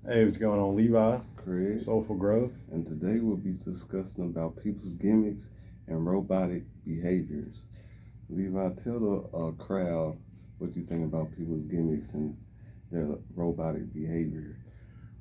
Hey, what's going on, Levi? Craig, Soulful Growth. and today we'll be discussing about people's gimmicks and robotic behaviors. Levi, tell the crowd what you think about people's gimmicks and their robotic behavior.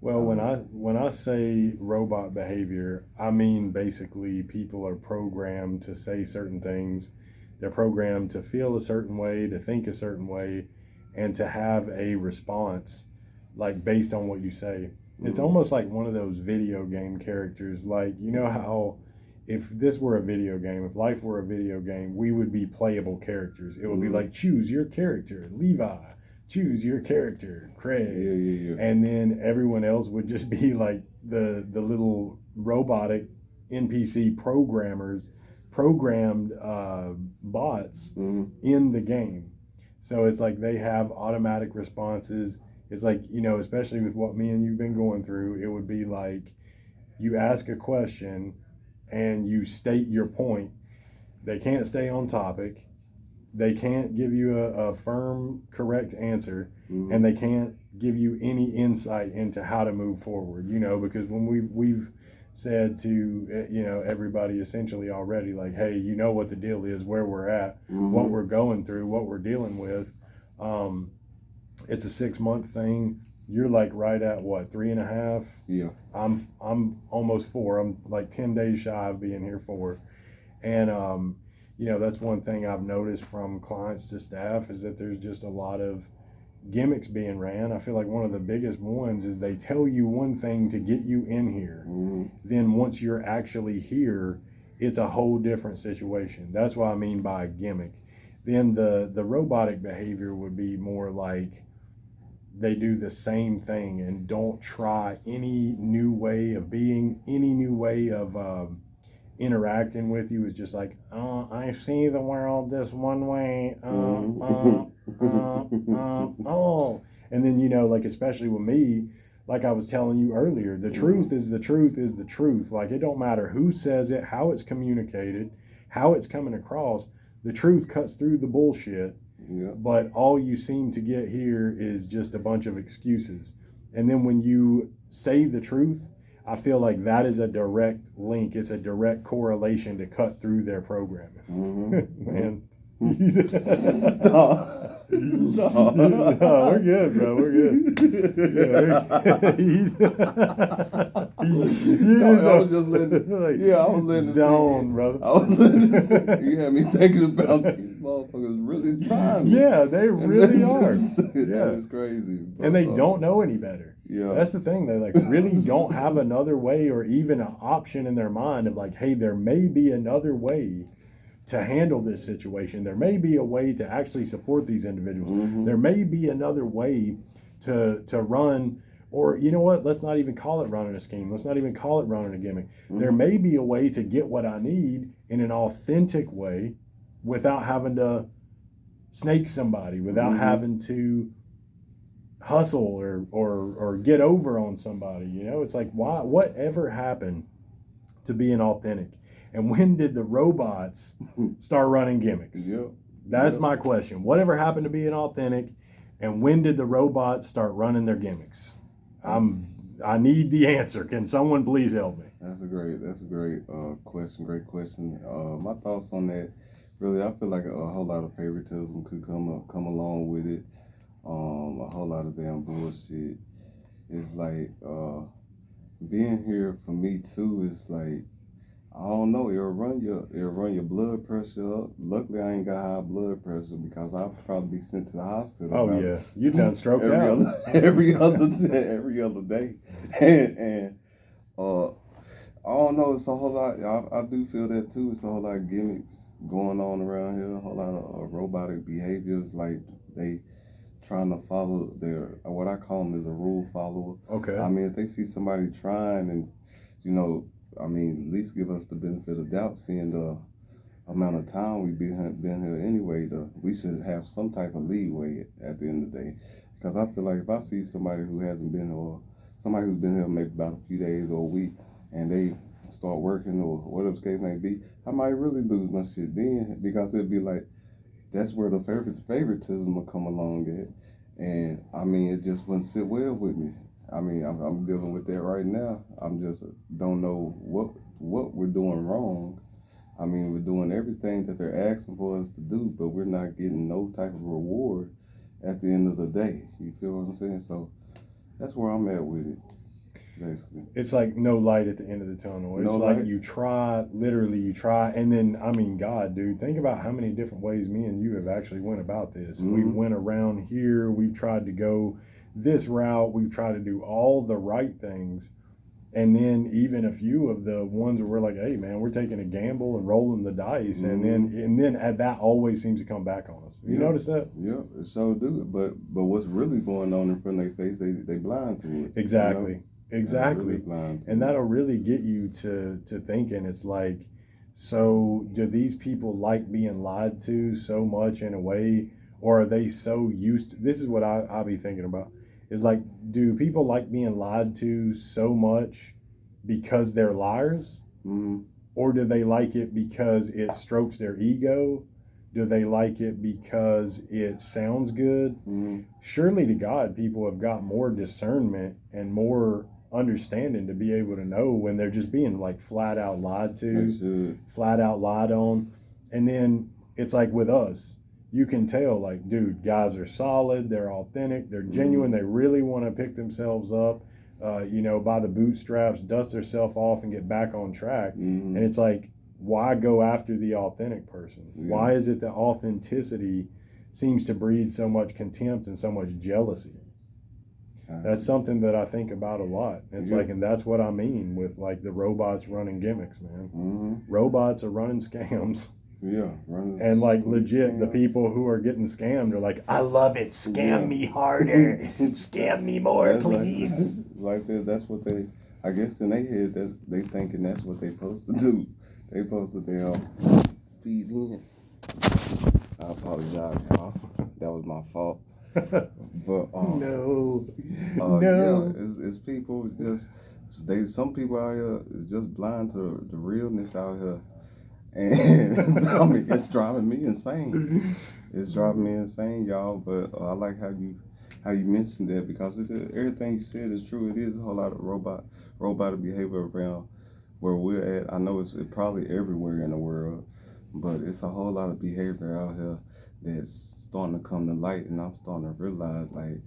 Well, when Um, I when I say robot behavior, I mean basically people are programmed to say certain things. They're programmed to feel a certain way, to think a certain way, and to have a response like based on what you say. It's mm-hmm, almost like one of those video game characters. Like, you know how if this were a video game, if life were a video game, we would be playable characters. It would be mm-hmm. like choose your character, Levi, choose your character, Yeah, Craig, yeah, yeah. and then everyone else would just be like the little robotic NPC programmers, programmed bots Mm-hmm, in the game. So it's like they have automatic responses. It's like, especially with what me and you've been going through, it would be like you ask a question and you state your point. They can't stay on topic. They can't give you a firm, correct answer, mm-hmm. and they can't give you any insight into how to move forward. Because when we've said to everybody essentially already, like, hey, you know what the deal is, where we're at, what Mm-hmm. we're going through, what we're dealing with. Um, it's a 6 month thing. You're like right at what, 3.5? Yeah. I'm almost 4. I'm like 10 days shy of being here 4. And that's one thing I've noticed from clients to staff is that there's just a lot of gimmicks being ran. I feel like one of the biggest ones is they tell you one thing to get you in here. Mm-hmm. Then once you're actually here, it's a whole different situation. That's what I mean by a gimmick. Then the robotic behavior would be more like they do the same thing and don't try any new way of being, any new way of interacting with you. Is just like, oh, I see the world this one way. Oh. And then, like, especially with me, like I was telling you earlier, the Mm-hmm. truth is the truth is the truth. Like, it don't matter who says it, how it's communicated, how it's coming across. The truth cuts through the bullshit, Yeah. but all you seem to get here is just a bunch of excuses. And then when you say the truth, I feel like that is a direct link. It's a direct correlation to cut through their programming. Mm-hmm. Man. Stop. No, we're good, bro. We're good. Yeah, No, you I was just letting. just like Yeah, I was letting it zone, sink. brother. I was letting it sink. You had me thinking about these motherfuckers really trying me, Yeah, they and really are. that Yeah. is crazy. And But they don't know any better. yeah. That's the thing. They like really don't have another way or even an option in their mind of like, hey, there may be another way to handle this situation. There may be a way to actually support these individuals. Mm-hmm. There may be another way to run, or you know what? Let's not even call it running a scheme. Let's not even call it running a gimmick. Mm-hmm. There may be a way to get what I need in an authentic way without having to snake somebody, without Mm-hmm. having to hustle or get over on somebody. It's like, why, whatever happened to being authentic? And when did the robots start running gimmicks? Yep. That's Yep. my question. Whatever happened to being authentic, and when did the robots start running their gimmicks? I need the answer. Can someone please help me? That's a great question. Great question. My thoughts on that. Really, I feel like a whole lot of favoritism could come along with it. A whole lot of damn bullshit. It's like being here for me too. Is like I don't know. It'll run your blood pressure up. Luckily, I ain't got high blood pressure because I'll probably be sent to the hospital Oh about yeah, you done stroked every out. other every other day, and I don't know. It's a whole lot. I do feel that too. It's a whole lot of gimmicks going on around here. A whole lot of robotic behaviors. Like they trying to follow their what I call them is a rule follower. Okay. I mean, if they see somebody trying and you know, I mean, at least give us the benefit of doubt, seeing the amount of time we've been here anyway. We should have some type of leeway at the end of the day. Because I feel like if I see somebody who hasn't been here, or somebody who's been here maybe about a few days or a week, and they start working or whatever the case may be, I might really lose my shit then because it'd be like that's where the favoritism will come along at, and I mean it just wouldn't sit well with me. I mean, I'm dealing with that right now. I'm just don't know what we're doing wrong. I mean, we're doing everything that they're asking for us to do, but we're not getting no type of reward at the end of the day. You feel what I'm saying? So that's where I'm at with it, basically. It's like no light at the end of the tunnel. It's No like light. you try, literally you try, and then I mean, God, dude, think about how many different ways me and you have actually went about this. We Mm-hmm. went around here. We've tried to go this route. We've tried to do all the right things, and then even a few of the ones where we're like, hey, man, we're taking a gamble and rolling the dice, Mm-hmm. and then that always seems to come back on us. You Yeah. notice that? Yeah, it sure do. But what's really going on in front of their face, they blind to it. Exactly. You know? They're really Exactly. blind to And it. that'll really get you to thinking. It's like, so do these people like being lied to so much in a way, or are they so used to, this is what I'll be thinking about, is like, do people like being lied to so much because they're liars, Mm-hmm. or do they like it because it strokes their ego? Do they like it because it sounds good? Mm-hmm. Surely to God, people have got more discernment and more understanding to be able to know when they're just being like flat out lied They to, should. flat out lied on. And then it's like with us, you can tell, like, dude, guys are solid, they're authentic, they're genuine, Mm-hmm. they really want to pick themselves up, by the bootstraps, dust themselves off, and get back on track. Mm-hmm. And it's like, why go after the authentic person? Yeah. Why is it that authenticity seems to breed so much contempt and so much jealousy? That's something that I think about a lot. It's Yeah. like, and that's what I mean with like the robots running gimmicks, man. Mm-hmm. Robots are running scams. Yeah, running And like sweet legit, the scams. people who are getting scammed are like, I love it. Scam Yeah. me harder. Scam me more, That's please. like that. That's what they. I guess in their head, that they thinking that's what they supposed to do. They supposed to feed in. I apologize, y'all. That was my fault. But No. yeah, it's people just some people out here is just blind to the realness out here, and I mean it's driving me insane. It's driving me insane, y'all. But I like how you mentioned that because everything you said is true. It is a whole lot of robotic behavior around where we're at. I know it's probably everywhere in the world, but it's a whole lot of behavior out here that's starting to come to light, and I'm starting to realize like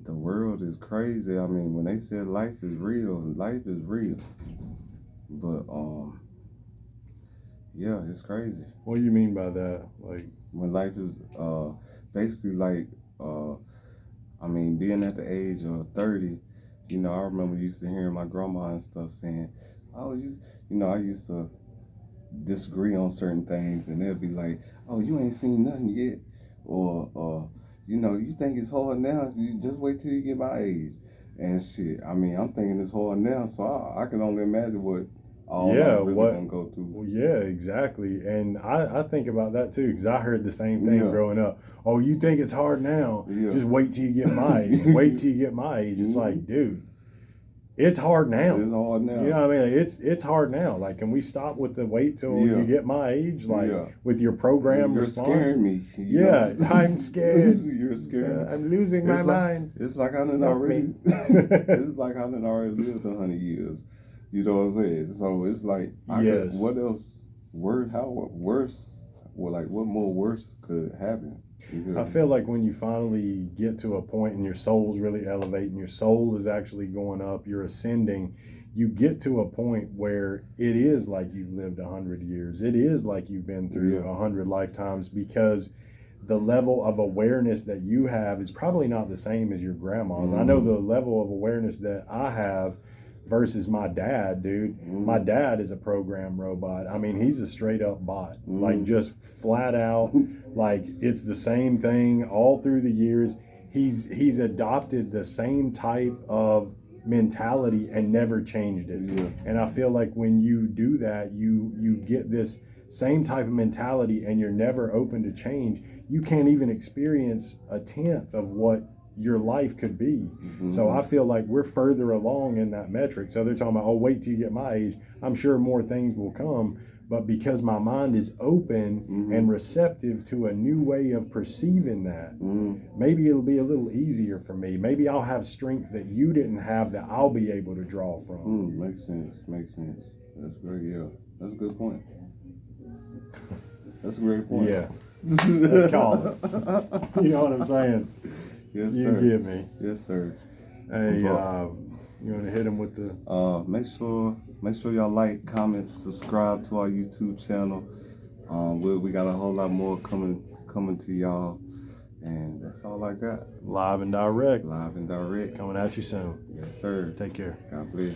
the world is crazy. I mean, when they said life is real, life is real. But yeah, it's crazy. What do you mean by that? Like, When life is basically like I mean, being at the age of 30, I remember used to hearing my grandma and stuff saying, "Oh, I used to disagree on certain things, and they'll be like, "Oh, you ain't seen nothing yet," or you think it's hard now. You just wait till you get my age, and shit. I mean, I'm thinking it's hard now, so I can only imagine what all yeah, I'm really what? gonna go through. Well, yeah, exactly. And I think about that too because I heard the same thing Yeah, growing up. Oh, you think it's hard now? yeah. Just wait till you get my age. Wait till you get my age. It's like, dude, it's hard now. It's hard now. You know what I mean? It's hard now. Like, can we stop with the wait till Yeah. you get my age? Like, Yeah. with your program You're response? scaring me. Yeah, I'm scared. You're scaring me. I'm losing my It's like- mind. It's like I done Help already. me. It's like I done already lived 100 years. You know what I'm saying? So it's like, Yes. what else? How worse? Well, like what more worse could happen? I feel like when you finally get to a point and your soul's really elevating, your soul is actually going up, you're ascending, you get to a point where it is like you've lived 100 years. It is like you've been through 100 lifetimes because the level of awareness that you have is probably not the same as your grandma's. I know the level of awareness that I have versus my dad, dude. My dad is a program robot. I mean, he's a straight up bot, like just flat out, like it's the same thing all through the years. He's adopted the same type of mentality and never changed it. Yeah. And I feel like when you do that, you get this same type of mentality and you're never open to change. You can't even experience a tenth of what your life could be. Mm-hmm. So I feel like we're further along in that metric. So they're talking about, oh, wait till you get my age. I'm sure more things will come. But because my mind is open Mm-hmm. and receptive to a new way of perceiving that, maybe it'll be a little easier for me. Maybe I'll have strength that you didn't have that I'll be able to draw from. Makes sense. That's great. Yeah, that's a good point. That's a great point. Yeah. Let's call it. You know what I'm saying? Yes, You sir. get me. Yes, sir. Hey, you want to hit him with the... Make sure y'all like, comment, subscribe to our YouTube channel. We got a whole lot more coming to y'all. And that's all I got. Live and direct. Live and direct. Coming at you soon. Yes, sir. Take care. God bless.